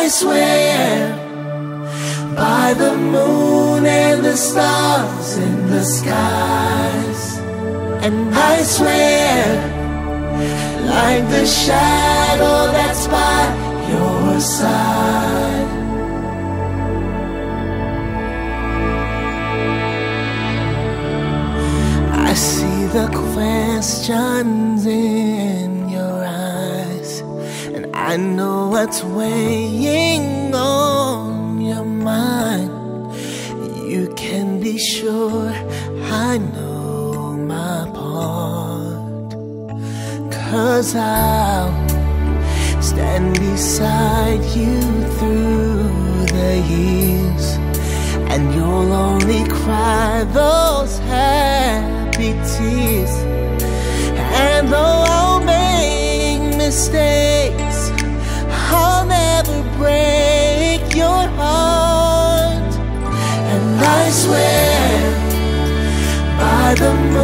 I swear by the moon and the stars in the skies, and I swear like the shadow that's by your side. I see the questions in your eyes, and I know what's weighing on your mind. You can be sure I know my part, 'cause I'll stand beside you through the years, and you'll only cry those happy tears. And though I'll make mistakes, I'll never break your heart. And I swear by the moon